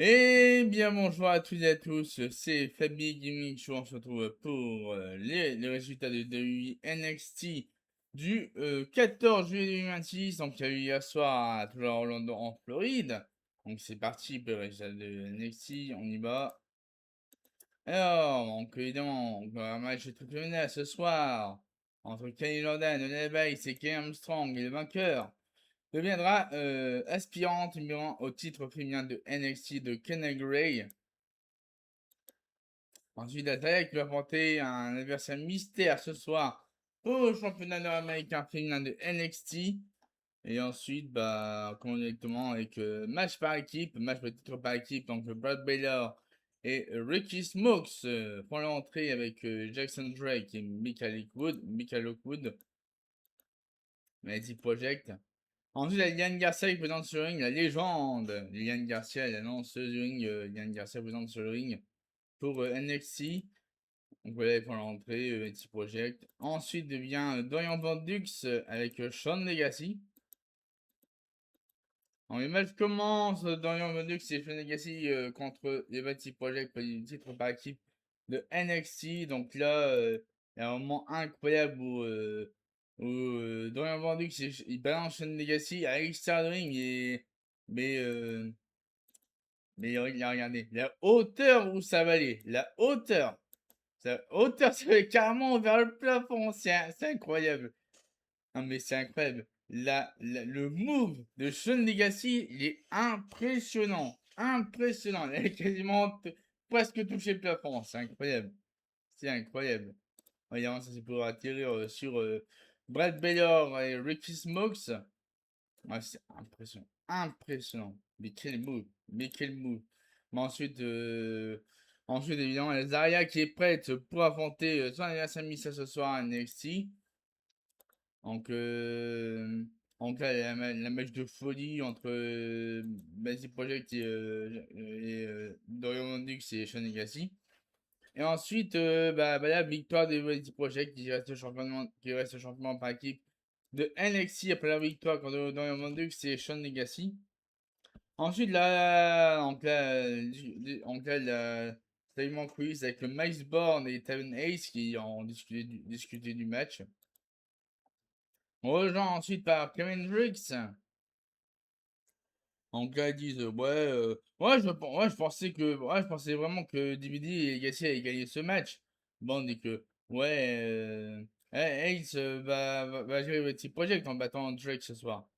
Et bien bonjour à toutes et à tous, c'est Fabi Gaming Show, on se retrouve pour les résultats de WWE NXT du 14 juillet 2026, donc il y a eu hier soir à toujours Orlando en Floride. Donc c'est parti pour les résultats de NXT, on y va. Alors, donc évidemment, on a un match triple menace ce soir entre Kenny Jordan, Nia Jax et Ken Armstrong, et le vainqueur deviendra aspirante numéro 1 au titre féminin de NXT de Kenna Gray. Ensuite, Natalia qui va affronter un adversaire mystère ce soir au championnat nord-américain féminin de NXT. Et ensuite, bah, comment directement avec match par équipe, match pour titre par équipe, donc Brad Baylor et Ricky Smokes font l'entrée avec Jackson Drake et Michael Lockwood, Mighty Project. Ensuite, il y a Liliane Garcia qui présente sur le ring, la légende. Liliane Garcia, la lanceuse du ring. Liliane Garcia présente sur le ring pour NXT. Donc voilà, ils font l'entrée, Mighty Project. Ensuite, vient Dorian Vandux avec Sean Legacy. Alors, le match commence, Dorian Vandux et Sean Legacy contre les Mighty Project pour le titre par équipe de NXT. Donc là, il y a un moment incroyable où Dorian Vandux il balance Sean Legacy à l'extérieur du ring mais regardez, la hauteur où ça va aller, la hauteur, ça va carrément vers le plafond, c'est incroyable. Non mais c'est incroyable. Le move de Sean Legacy, il est impressionnant, impressionnant. Il a quasiment presque touché le plafond, c'est incroyable, c'est incroyable. Évidemment, ça c'est pour atterrir sur Brad Baylor et Ricky Smokes. Ouais, c'est impressionnant. Impressionnant. Mais quel move. Mais quel move. Mais ensuite, évidemment, il y a Zarya qui est prête pour affronter son adversaire Missa ce soir à NXT. Donc, donc là, il y a la match de folie entre Basic Project et Dorian Mondux et Sean Legacy. Et ensuite, bah, la victoire des Basic Project qui reste champion par équipe de NXT après la victoire contre Dorian Mondux et Sean Legacy. Ensuite, là, la segment quiz avec le Miles Born et Tavon Ace qui ont discuté du match. On rejoint ensuite par Kevin Briggs. Donc là, ils disent, je pensais vraiment que DVD et Gassi allaient gagner ce match. Bon, on dit que, Ace va gérer le petit project en battant Drake ce soir.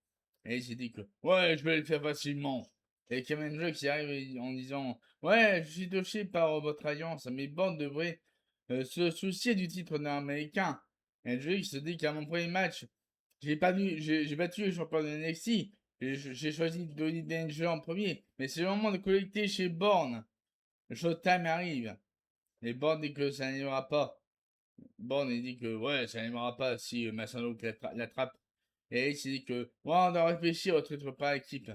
Et il s'est dit que, ouais, je vais le faire facilement. Et Kevin Drake y arrive en disant, ouais, je suis touché par votre alliance, mes bandes devraient se soucier du titre nord-américain. Et Drake se dit qu'à mon premier match, j'ai battu le champion de NXT. J'ai choisi Donny Danger en premier. Mais c'est le moment de collecter chez Born. Le Showtime arrive. Et Born dit que ça n'arrivera pas. Born il dit que ouais, ça n'arrivera pas si Massano l'attrape. Et il s'est dit que ouais, on doit réfléchir au titre par équipe.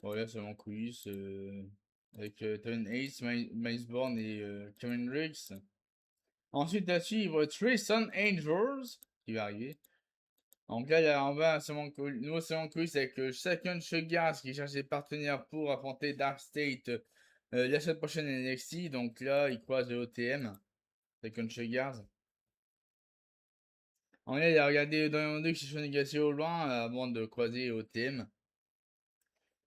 Bon, là, c'est mon quiz avec Tevin Ace, Miles Born et Kevin Riggs. Ensuite, à suivre Tristan Angels qui va arriver. Donc là, on va à ce nouveau segment quiz avec Second Sugars qui cherche des partenaires pour affronter Dark State la semaine prochaine à NXT. Donc là, il croise le OTM, Second Sugars. En là, il a regardé dans le monde qui sont négociés au loin avant de croiser OTM.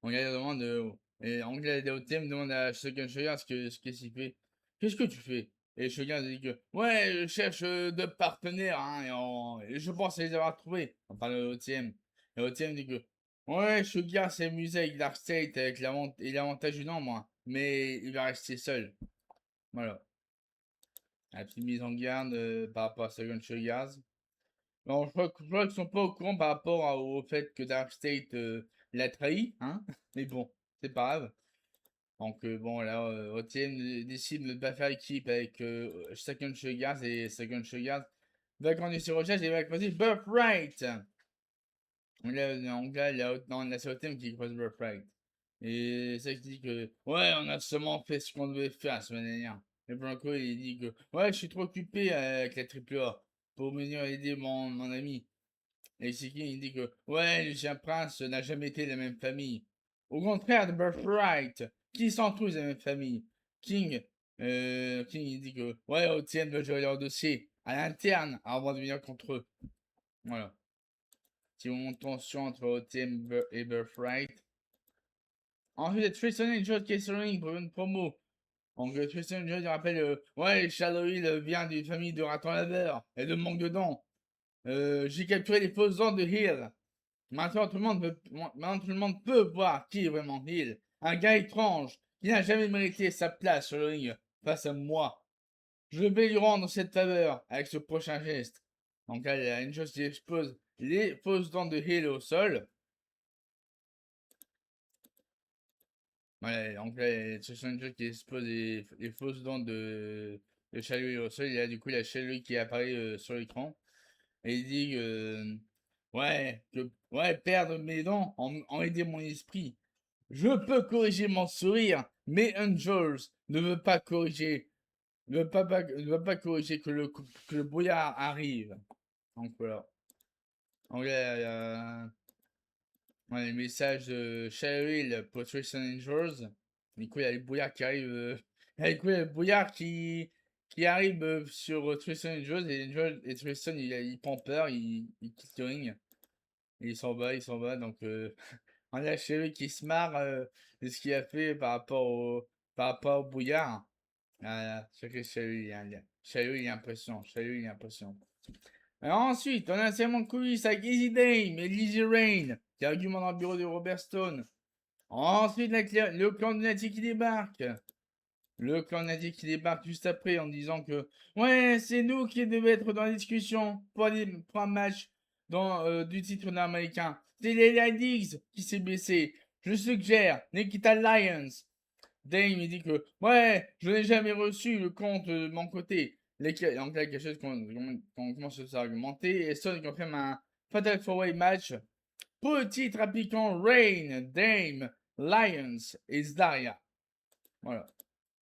On demande, et Anglais OTM demande à Second Sugars ce qu'est-ce qu'il fait. Qu'est-ce que tu fais? Et Sugars dit que, ouais, je cherche deux partenaires, hein, et je pense les avoir trouvés. On parle de OTM. Et OTM dit que, ouais, Sugars s'est amusé avec Dark State avec l'avantage du nombre, hein, mais il va rester seul. Voilà. La petite mise en garde par rapport à Second Sugars. Non, je crois qu'ils sont pas au courant par rapport au fait que Dark State l'a trahi, hein. Mais bon, c'est pas grave. Donc bon, là, OTM décide de ne pas faire équipe avec Second Sugars et Second Sugars va grandir ses recherches et va croiser Birthright. Là, en gars, là, c'est OTM qui croise Birthright. Et ça, il dit que, ouais, on a seulement fait ce qu'on devait faire la semaine dernière. Et Blanco, il dit que, ouais, je suis trop occupé avec la triple A pour venir aider mon ami. Et Siki, il dit que, ouais, le chien prince n'a jamais été de la même famille. au contraire de Birthright, qui sont tous de la même famille. King, il dit que, ouais, OTM veut gérer leur dossier à l'interne avant de venir contre eux. Voilà. Petit moment de tension entre OTM et Birthright. Ensuite, Tristan et Joe Kessling pour une promo. Donc, Tristan et Joe, il rappelle, ouais, Shadow Hill vient d'une famille de ratons laveurs et de manque de dents. J'ai capturé les fausses dents de Hill. Maintenant tout le monde peut voir qui est vraiment Hill. Un gars étrange qui n'a jamais mérité sa place sur le ring face à moi. Je vais lui rendre cette faveur avec ce prochain geste. Donc là, il y a une chose qui expose les fausses dents de Hill au sol. Ouais, donc là, c'est une chose qui expose les fausses dents de Shallow au sol. Et là, du coup, il y a Shallow qui apparaît sur l'écran. Et il dit ouais, perdre mes dents en aider mon esprit. Je peux corriger mon sourire, mais Angels ne veut pas corriger, ne veut pas corriger que le brouillard arrive. Donc voilà. Donc là, ouais, les messages de Cheryl pour Tristan Angels. Du coup, il y a le brouillard qui arrive. Du coup, il y a le brouillard qui arrive sur Tristan Angels et Tristan il prend peur, il quitte le ring. Et il s'en va. Donc, on a Cheryl qui se marre de ce qu'il a fait par rapport au brouillard. Voilà, c'est que Cheryl, il est impressionnant. Cheryl, il est impressionnant. Alors ensuite, on a un segment de coulisses avec Easy Dame et Lizzie Rain qui argument dans le bureau de Robert Stone. Ensuite, le clan de Natty qui débarque. Le clan Natty qui débarque juste après en disant que ouais, c'est nous qui devons être dans la discussion pour un match du titre nord-américain. C'est les Ladies qui s'est blessé. Je suggère Nikita Lyons. Dame il dit que ouais, je n'ai jamais reçu le compte de mon côté. Donc là, quelque chose qu'on commence à s'argumenter. Et Stone confirme un Fatal 4-Way match. Petit appliquant Rain, Dame, Lions et Zdaria. Voilà.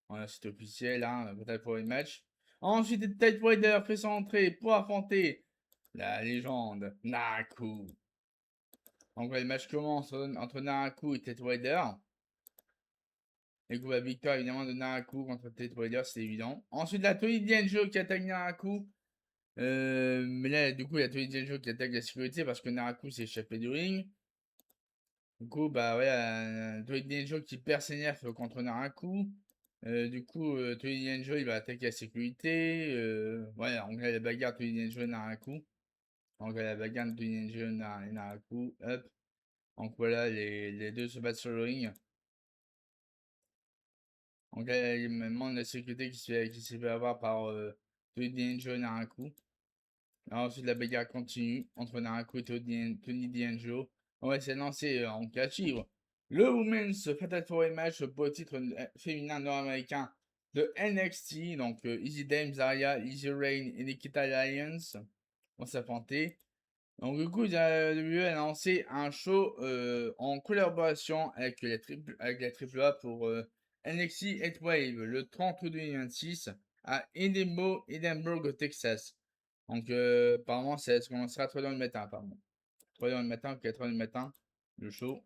Voilà, c'est officiel, hein, Fatal 4-Way match. Ensuite, Ted Wilder fait son entrée pour affronter la légende Naraku. Donc le match commence entre Naraku et Ted Wilder. Et coup, la victoire évidemment de Naraku contre Ted Wilder, c'est évident. Ensuite, la Tony D'Angelo qui attaque Naraku. Mais là, du coup, il y a Tony D'Angelo qui attaque la sécurité parce que Naraku s'est échappé du ring. Du coup, bah ouais, Tony D'Angelo qui perd ses nerfs contre Naraku. Du coup, Tony D'Angelo il va attaquer la sécurité. Ouais, en gros, la bagarre Tony D'Angelo et Naraku. En gros, la bagarre de Tony D'Angelo et Naraku. Hop. Donc voilà, les deux se battent sur le ring. Donc là, il y a même la sécurité qui s'est fait avoir par Tony D'Angelo et Naraku. Ensuite, la bagarre continue entre Naraku et Tony D'Angelo. On va essayer de lancer en cas suivre le Women's Fatal 4 match pour le titre féminin nord-américain de NXT. Donc, Easy Dame, Zarya, Easy Rain et Nikita Lyons vont s'affronter. Donc, du coup, la WWE a lancé un show en collaboration avec la AAA pour NXT 8 Wave le 30 août 2026 à Edinburgh, Texas. Donc, apparemment, ça commencera à 3h du matin, apparemment. 3h du matin ou 4h du matin, le show.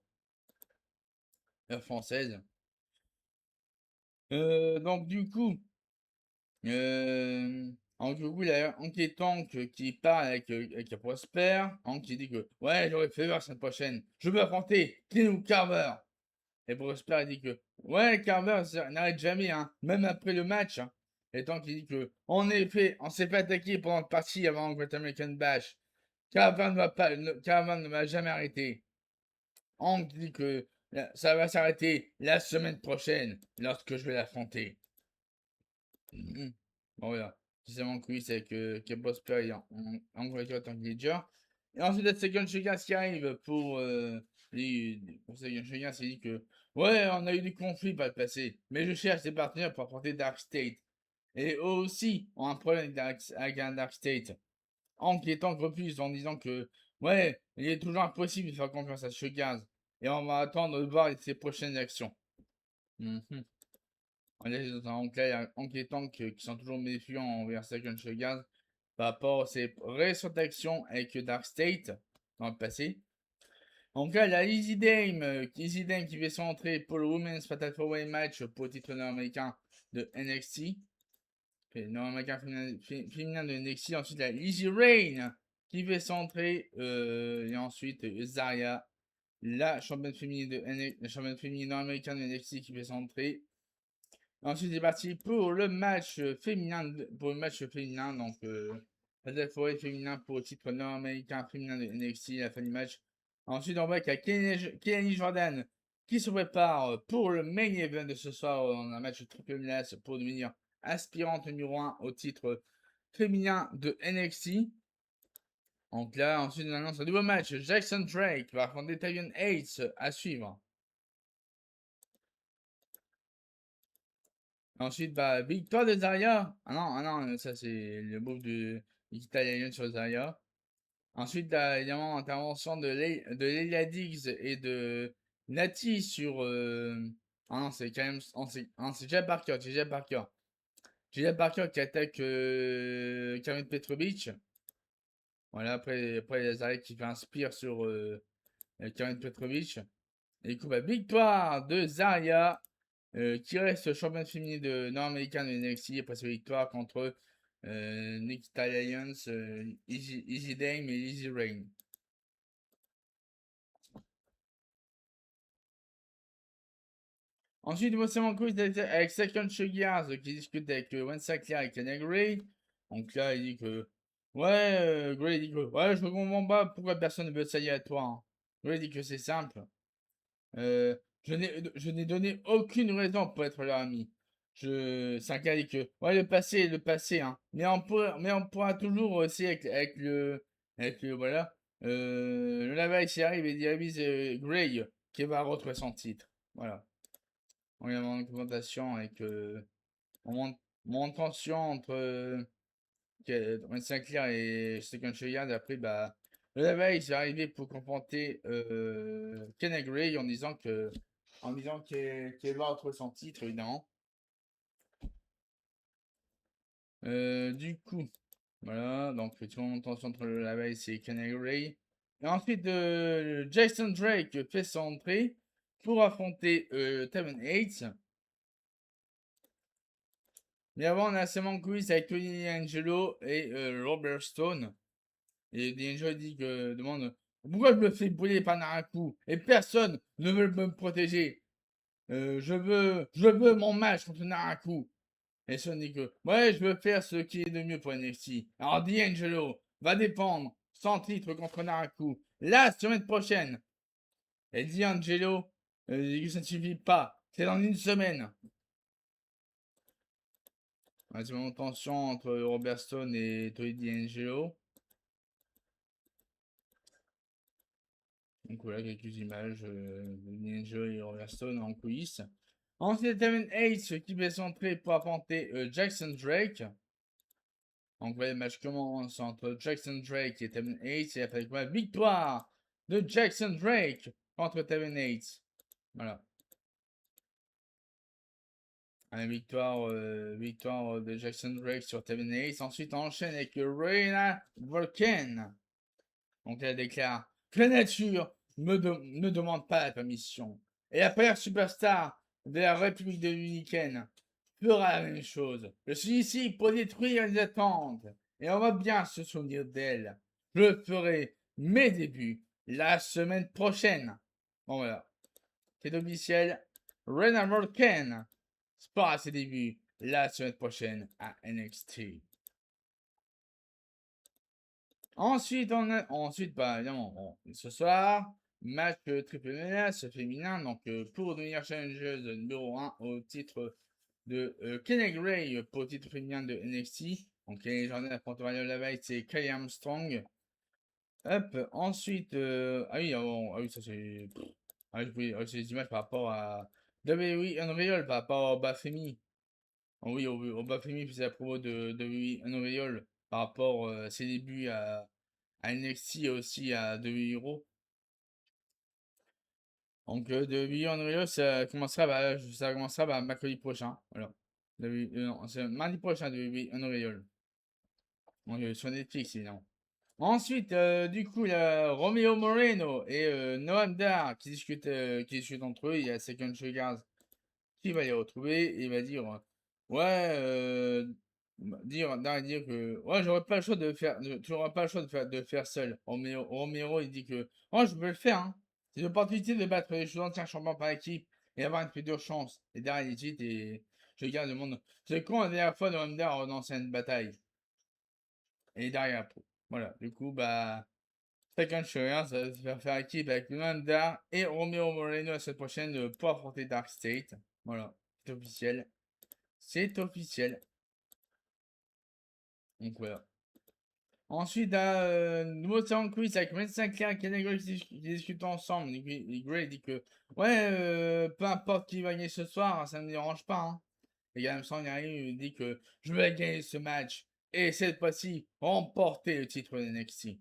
Heure française. Donc, du coup, il y a Anki Tank qui parle avec Prosper. Hank qui dit que, ouais, j'aurais fait voir cette prochaine. Je veux affronter Clean ou Carver. Et Prosper il dit que, ouais, Carver n'arrête jamais, hein, même après le match. Hein. Et Tank qui dit que, en effet, on s'est fait attaquer pendant le parti avant Great American Bash. Carver ne va jamais arrêter. Hank dit que ça va s'arrêter la semaine prochaine lorsque je vais l'affronter. Bon, voilà. C'est mon quiz avec Prosper en voiture en tant que leader. Et ensuite, la Second Shogun qui arrive pour Second Shogun, c'est dit que ouais, on a eu du conflit par le passé, mais je cherche des partenaires pour affronter Dark State. Et eux aussi ont un problème avec un Dark State. Hank et Tank refusent en disant que ouais, il est toujours impossible de faire confiance à Shogun. Et on va attendre de voir ses prochaines actions. On est dans un enclave inquiétant qui sont toujours méfiants envers Second Shogun par rapport à ses récentes actions avec Dark State dans le passé. Donc là, il y a Easy Dame qui fait son entrée pour le Women's Fatal 4-Way match pour le titre nord-américain de NXT. Nord-américain féminin de NXT. Ensuite, il y a Easy Rain qui fait son entrée. Et ensuite, Zarya, la championne féminine nord-américaine de NXT qui fait son entrée. Ensuite, c'est parti pour le match féminin. Donc, Fatal 4-Way féminin pour le titre nord-américain féminin de NXT, la fin du match. Ensuite, on voit qu'il y a Kelly Jordan qui se prépare pour le main event de ce soir dans un match triple menace pour devenir aspirante numéro 1 au titre féminin de NXT. Donc là, ensuite, on annonce un nouveau match. Jackson Drake va affronter Tavion Hates à suivre. Ensuite, bah, victoire de Zarya. Ah non, ça c'est le move de Nikita Lyons sur Zarya. Ensuite, évidemment, intervention de Leila Diggs et de Nati sur. Ah non, c'est quand même. C'est Jay Parker. C'est Jay Parker. Jay Parker qui attaque Karen Petrovic. Voilà, après Zarya qui fait un spear sur Karen Petrovic. Et du coup, bah, victoire de Zarya. Qui reste championne féminine de nord-américaine de NXT après sa victoire contre Nikita Lyons, Easy Dame et Easy Rain. Ensuite, Mossman Quiz avec Second Sugars qui discute avec Wensa Claire et Kenny Gray. Donc là, il dit que. Ouais, Gray dit que. Ouais, je ne comprends pas pourquoi personne ne veut s'allier à toi. Hein. Gray dit que c'est simple. Je n'ai donné aucune raison pour être leur ami. C'est un cas dit que. Ouais, le passé est le passé. Hein. Mais on pourra toujours aussi avec le. Voilà. Le Lava ici arrive et dirige Gray qui va retrouver son titre. Voilà. On y a une confrontation avec mon tension entre Sinclair et Second Sheyard. Après, bah, le Lava il est arrivé pour confronter Kenny Gray en disant qu'elle va retrouver son titre, évidemment. Du coup, voilà, donc tout le monde tension entre le Lava et Kenny Gray. Et ensuite, Jason Drake fait son entrée pour affronter Tevin Hates. Mais avant, on a seulement quiz avec Tony D'Angelo et Robert Stone. Et D'Angelo demande pourquoi je me fais brûler par Naraku et personne ne veut me protéger. Je veux mon match contre Naraku. Et Stone dit que ouais, je veux faire ce qui est de mieux pour NXT. Alors D'Angelo va dépendre sans titre contre Naraku la semaine prochaine. Et D'Angelo dit que ça ne suffit pas. C'est dans une semaine. C'est une tension entre Robert Stone et Tony D'Angelo. Donc voilà quelques images de D'Angelo et Robert Stone en coulisses. Ensuite, Tevin Hates qui fait son entrée pour affronter Jackson Drake. Donc voilà, le match commence entre Jackson Drake et Tevin Hates. Et après quoi, victoire de Jackson Drake contre Tevin Hates. Voilà. Une victoire de Jackson Drake sur Tevin Hates. Ensuite, on enchaîne avec Reina Volken. Donc elle déclare que la nature ne demande pas la permission. Et la première superstar de la République dominicaine fera la même chose. Je suis ici pour détruire les attentes. Et on va bien se souvenir d'elle. Je ferai mes débuts la semaine prochaine. Bon voilà. C'est officiel. Reina Volken fera ses débuts la semaine prochaine à NXT. Ensuite, bah, évidemment, ce soir, match triple menace féminin, donc pour devenir challengeuse numéro 1 au titre de Kenny Gray pour le titre féminin de NXT. Donc les journées affrontent la veille, c'est Kelly Armstrong. Hop, ensuite, ça c'est. C'est des images par rapport à WWE Unreal, par rapport au Bafemi. Oui, au Bafemi faisait la promo de WWE Unreal par rapport à ses débuts à NXT et aussi à WWE Hero. Donc WWE Unreal, ça commencera mercredi prochain. Voilà. Non, c'est mardi prochain WWE Unreal. Donc sur Netflix, évidemment. Ensuite, du coup, il y a Romeo Moreno et Noam Dar qui discutent entre eux. Il y a Second Sugars qui va les retrouver et il va dire ouais dire que ouais j'aurais pas le choix de faire tu n'auras pas le choix de faire seul. Romero il dit que oh je peux le faire hein. C'est l'opportunité de battre les anciens champions par équipe et avoir une future chance. Et derrière il dit et je garde le monde. C'est quand la dernière fois Noam Dar a renoncé à une bataille. Et derrière voilà du coup bah Second Sugars ça va se faire équipe avec Noam Dar et Romeo Moreno la semaine prochaine pour affronter Dark State. Voilà, c'est officiel. C'est officiel. Donc voilà. Ensuite, nouveau sound quiz avec 25 clairs et Kenny Gray qui discutent ensemble. Gray dit que, ouais, peu importe qui va gagner ce soir, ça ne me dérange pas. Hein. Et Gamson arrive, il dit que je vais gagner ce match. Et cette fois-ci, remporter le titre de NXT.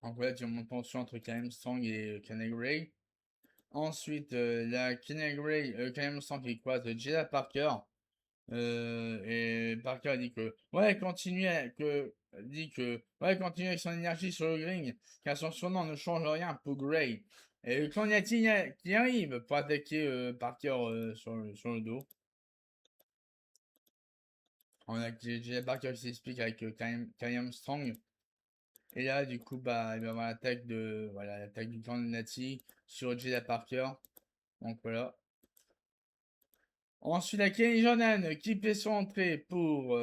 Donc voilà, tu montes tension entre Callum Strong et Kenny Gray. Ensuite, la Kenny Gray, Callum Strong qui croise Jada Parker. Et Parker dit que ouais continue avec son énergie sur le ring car son surnom ne change rien pour Gray et quand y a-t-il qui arrive pour attaquer Parker sur le dos. On a Parker qui s'explique avec Kayam Strong et là du coup bah il va y avoir l'attaque du clan de Nazi sur Jada Parker donc voilà. Ensuite, la Kenny Jordan qui fait son entrée pour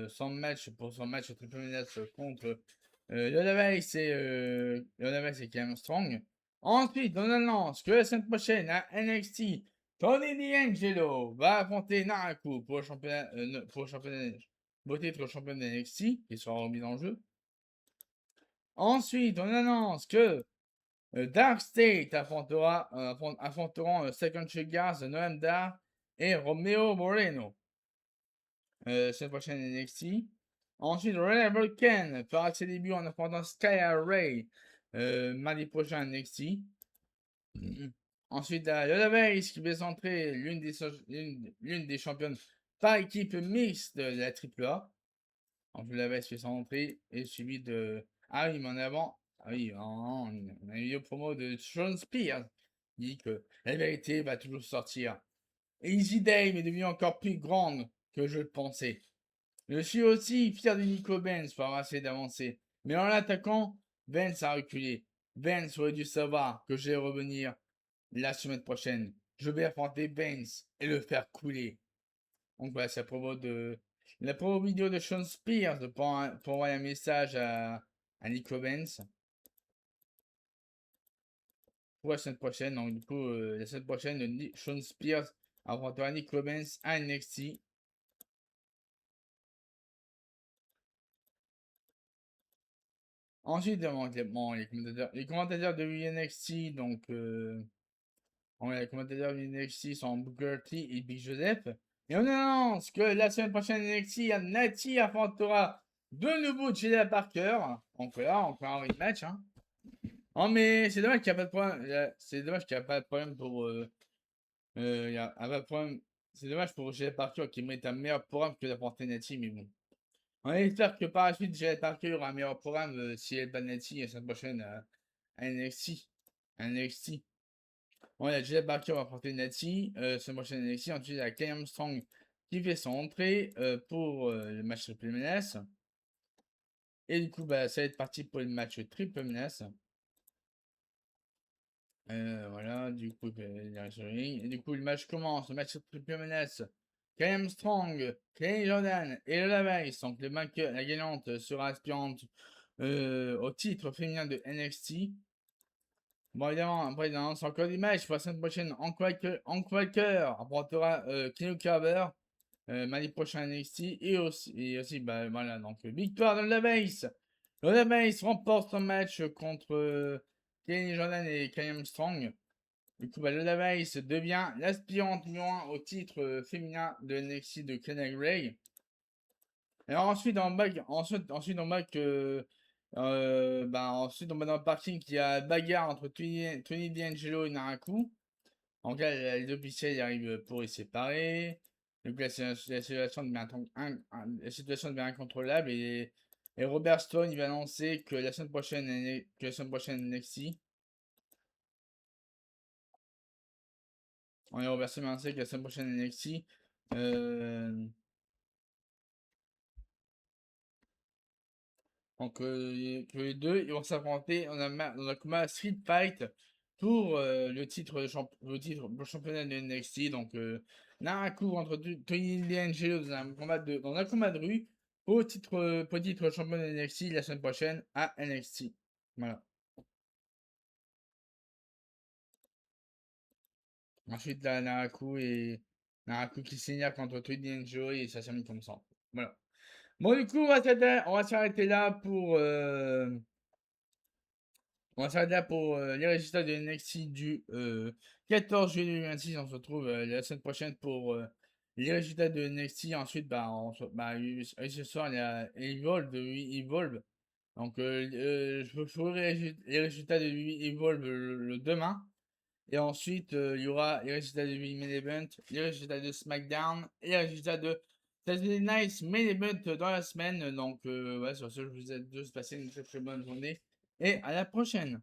son match triple menace contre Lola Weiss et Cam Strong. Ensuite, on annonce que la semaine prochaine à NXT, Tony D'Angelo va affronter Naraku pour le championnat, pour le titre champion de NXT qui sera remis en jeu. Ensuite, on annonce que Dark State affronteront Second Sugars, Noam Dar et Romeo Moreno. Semaine prochaine NXT. Ensuite, Ronald Vulcan fera ses débuts en affrontant Skylar Ray mardi prochain à NXT. Ensuite, Lola Weiss qui va entrer l'une des championnes par équipe mixte de la AAA. Donc, Lola Weiss fait son entrée et suivi de. Ah oui, mais en avant. Ah oui, on a une vidéo promo de Sean Spears qui dit que la vérité va toujours sortir. Et Easy Dame est devenue encore plus grande que je le pensais. Je suis aussi fier de Nico Benz pour avoir essayé d'avancer. Mais en l'attaquant, Benz a reculé. Benz aurait dû savoir que je vais revenir la semaine prochaine. Je vais affronter Benz et le faire couler. Donc voilà, c'est à propos de la promo vidéo de Sean Spears pour envoyer un message à Nico Benz pour la semaine prochaine. Donc du coup, la semaine prochaine, Sean Spears affrontera Nico Benz à NXT. Ensuite, les commentateurs de NXT, donc les commentateurs de NXT sont Booker T et Big Joseph. Et on annonce que la semaine prochaine NXT, Nati affrontera de nouveau Jada Parker. Donc là, encore un rematch. Hein. Oh, mais c'est dommage qu'il n'y a pas de problème. C'est dommage qu'il n'y a pas de problème pour. Y a pas de problème. C'est dommage pour Jada Parker qui mérite un meilleur programme que d'affronter Nati, mais bon. On espère que par la suite, Jada Parker aura un meilleur programme si elle bat Nati la semaine prochaine à NXT. NXT. On a Jada Parker va affronter Nati semaine prochaine à NXT. Ensuite, il y a Kay Armstrong qui fait son entrée pour le match triple menace. Et du coup, bah, ça va être parti pour le match triple menace. Voilà, du coup, et du coup, le match commence. Le match triple menace. Kay Armstrong, Kenny Jordan et Lola Weiss. Donc, la gagnante sera aspirante au titre féminin de NXT. Bon, évidemment, après, c'est encore des matchs pour la semaine prochaine. Hank Walker affrontera Kenny Carver mardi prochain à NXT. Et aussi, bah, voilà, donc victoire de Lola Weiss. Lola Weiss remporte son match contre Kenny Jordan et Kenny Armstrong. Du coup, bah, Lola Weiss devient l'aspirante numéro 1 au titre féminin de NXT de Kenny Gray. Et ensuite, on voit que ensuite, on va dans le parking qu'il y a bagarre entre Tony D'Angelo et Naraku. En cas, les officiels arrivent pour les séparer. Donc la situation devient, la situation devient incontrôlable et Robert Stone il va annoncer que la semaine prochaine, NXT, Robert Stone va annoncer que la semaine prochaine NXT, euh, donc que les deux ils vont s'affronter dans un combat Street Fight pour le championnat de NXT. Donc Naraku contre Tony D'Angelo dans un combat de rue pour le titre champion de NXT la semaine prochaine à NXT. Voilà. Ensuite là, Naraku qui signe contre Tony D'Angelo et ça s'est comme ça. Voilà. Bon du coup on va s'arrêter là pour les résultats de NXT du 14 juillet 2026. On se retrouve la semaine prochaine pour les résultats de NXT. Ensuite, ce soir, il y a Evolve. Donc, je ferai les résultats de Evolve le demain. Et ensuite, il y aura les résultats de Main Event, les résultats de SmackDown et les résultats de Saturday Night Main Event dans la semaine. Donc, sur ce, je vous souhaite de passer une très très bonne journée et à la prochaine.